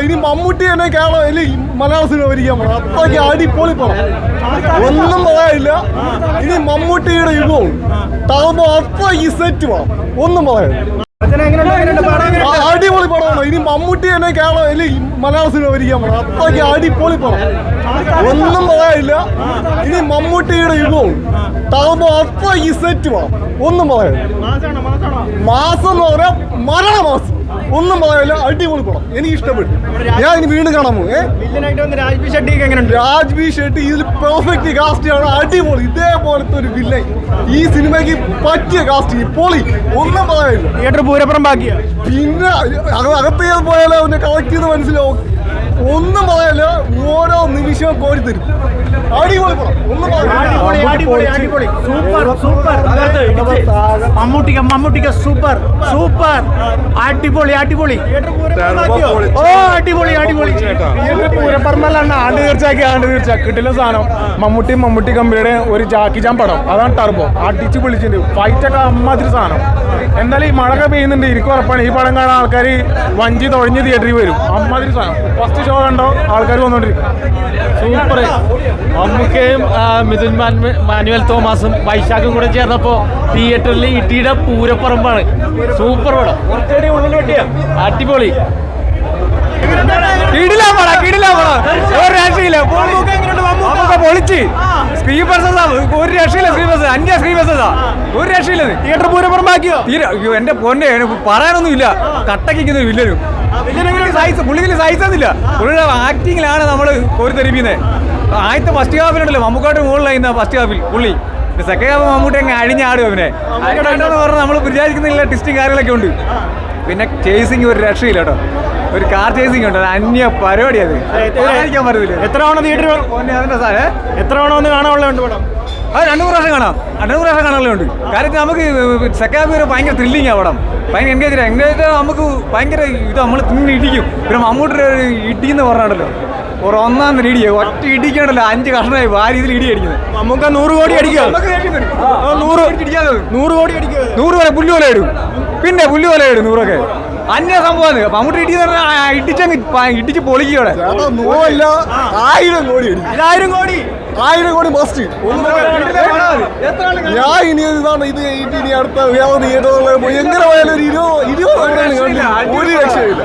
ഇനി മമ്മൂട്ടി തന്നെ കേരളം മലയാള സിനിമ ഭരിക്കാൻ പോകണം. അത്രയ്ക്ക് അടിപൊളി പടം, ഒന്നും പറയാനില്ല. ഇനി മമ്മൂട്ടിയുടെ യുഗവും ടർബോ അത്രയ്ക്ക് സെറ്റ് പടം, ഒന്നും പറയാനില്ല. അടിപൊളി പടമാണ്. ഇനി മമ്മൂട്ടി തന്നെ കേരളം മലയാള സിനിമ ഭരിക്കാൻ പോകണം. അത്രയ്ക്ക് അടിപൊളി പടം, ഒന്നും പറയാനില്ല. ഇനി മമ്മൂട്ടിയുടെ യുഗവും ടർബോ അത്രയ്ക്ക് സെറ്റ് പടം, ഒന്നും പറയാനില്ല. മാസം എന്ന് പറയാം മരണമാസം, ഒന്നും പറയാനില്ല. അടിപൊളി പടം, എനിക്ക് ഇഷ്ടപ്പെട്ടു. ഞാൻ ഇനി വീണ്ടും കാണാൻ പോകും. രാജ്ബി ഷെട്ടി ഇതിൽ പെർഫെക്റ്റ് കാസ്റ്റ് ആണ്, അടിപൊളി. ഇതേപോലത്തെ ഒരു വില്ലൻ ഈ സിനിമയ്ക്ക് പറ്റിയ കാസ്റ്റ്, പൊളി, ഒന്നും പറയാനില്ല. തിയേറ്റർ പൂരപ്പുറം ബാക്കിയാ. പിന്നെ അകത്ത് പോയാലോ അവനെ കളക്ട് ചെയ്ത് മനസ്സിലാവും, ഒന്നും പറയാനില്ല. ഓരോ നിമിഷവും കോരിത്തരും. അടിപൊളി പടം, ഒന്നും മമ്മൂട്ടിക്ക സൂപ്പർ സൂപ്പർ, അടിപൊളി അടിപൊളി. ഓ അടിപൊളി അടിപൊളി. പൂരപ്പറമ്പല്ലാണ് ആണ്ട് തീർച്ച കിട്ടില്ല സാധനം. മമ്മൂട്ടി കമ്പനിയുടെ ഒരു ജാക്കി ജാൻ പടം, അതാണ് ടർബോ. അടിച്ച് പൊളിച്ചിട്ടുണ്ട്, ഫൈറ്റൊക്കെ അമ്മാതിരി സാധനം. എന്തായാലും ഈ മഴയൊക്കെ പെയ്യുന്നുണ്ട്, എനിക്ക് ഉറപ്പാണ് ഈ പടം കാണാൻ ആൾക്കാർ വഞ്ചി തുഴഞ്ഞ് തിയേറ്ററിൽ വരും. അമ്മാതിരി സാധനം. ഫസ്റ്റ് ഷോ കണ്ടോ ആൾക്കാർ വന്നോണ്ടിരിക്കും. സൂപ്പർ. മമ്മൂക്കയും മിഥുൻ മാനുവൽ തോമസും വൈശാഖും കൂടെ ചേർന്നപ്പോൾ തിയേറ്ററിൽ ഇട്ടിയുടെ പൂരപ്പറമ്പാണ്. സൂപ്പർ പടം, അടിപൊളി. പൊളിച്ച് സ്ക്രീൻ ഒരു രക്ഷയില്ല. ഒരു രക്ഷയില്ല. തിയേറ്റർ പൂരപ്പുറമ്പാക്കിയോ? എന്റെ പൊന്നെ പറയാനൊന്നുമില്ല. കട്ടക്കിക്കുന്ന വില്ലനും പുള്ളിക്ക് സൈസൊന്നുമില്ല. പുള്ളിയുടെ ആക്ടിങ്ങിലാണ് നമ്മൾ കോരിത്തെരിപ്പിക്കുന്നത്. ആദ്യത്തെ ഫസ്റ്റ് ഹാഫിലുണ്ടല്ലോ മമ്മൂക്കാട്ട് മുകളിലായിരുന്ന ഫസ്റ്റ് ഹാഫിൽ പുള്ളി. സെക്കൻഡ് ഹാഫ് മമ്മൂട്ടി അങ്ങ് അഴിഞ്ഞാടും അവനെ. പറഞ്ഞാൽ നമ്മൾ വിചാരിക്കുന്നില്ല ടിസ്റ്റും കാര്യങ്ങളൊക്കെ ഉണ്ട്. പിന്നെ ചേസിങ് ഒരു രക്ഷയില്ല കേട്ടോ. ഒരു കാർ ചേസിങ് ഉണ്ട്, അന്യ പരിപാടി. അത് പറയാതിരിക്കാൻ പറ്റത്തില്ല. എത്ര തവണ തിയേറ്റർ എത്ര തവണ ഒന്ന് കാണാനുള്ളതുണ്ട് പടം? അത് 2 പ്രാവശ്യം കാണാം, 2 പ്രാവശ്യം കാണാനുള്ളതുണ്ട്. കാര്യത്തിൽ നമുക്ക് സെക്കൻഡ് ഹാഫ് ഭയങ്കര ത്രില്ലിങ് ആ പടം, ഭയങ്കര എൻഗേജ് നമുക്ക് ഭയങ്കര ഇത് നമ്മൾ ഇടിക്കും. പിന്നെ മമ്മൂട്ടി ഇടിയെന്ന് പറഞ്ഞാണല്ലോ, ഒരു ഒന്നാം ഇടിയ ഒറ്റ ഇടിക്കണ്ടല്ലോ, 5 കഷ്ണമായി ആ രീതിയിൽ ഇടി അടിക്കുന്നത്. നമുക്ക് 100 കോടി അടിക്കുക, 100 കോടി അടിക്കുക. 100 വരെ പുല്ല് പോലെ ഇടും, പിന്നെ പുല്ല് പോലെ ഇടും 100ഒക്കെ. അന്യ സംഭവമാണ് മമ്മൂട്ടി ഇടിച്ച് പൊളിക്കോടെ. 1000 കോടി, 1000 കോടി മസ്റ്റ്. ഞാൻ ഇനി ഇതാണ് ഇത് ഇനി അടുത്ത വേറെ എങ്ങനെ പോയാലും ഒരു 20 ഒരു രക്ഷയില്ല.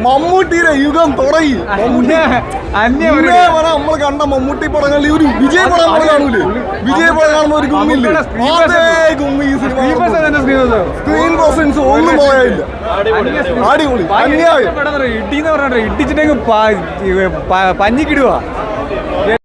മമ്മൂട്ടിയുടെ യുഗം തുടങ്ങി. നമ്മൾ കണ്ട മമ്മൂട്ടി പടങ്ങളിൽ ഒരു വിജയ പടം നമ്മൾ കാണൂലേ? വിജയ പടം കാണുന്ന ഒരു ഗുമ്മില്ലേ, ഗുമ്മി ഈ സ്ക്രീൻ പ്രസൻസ് ഒന്നും പോയാലില്ല. അടിപൊളി, അന്യായം. ഇടിന്ന് പറഞ്ഞിട്ട് ഇടിച്ചിട്ടെങ്കിൽ പഞ്ഞിക്കിടുക.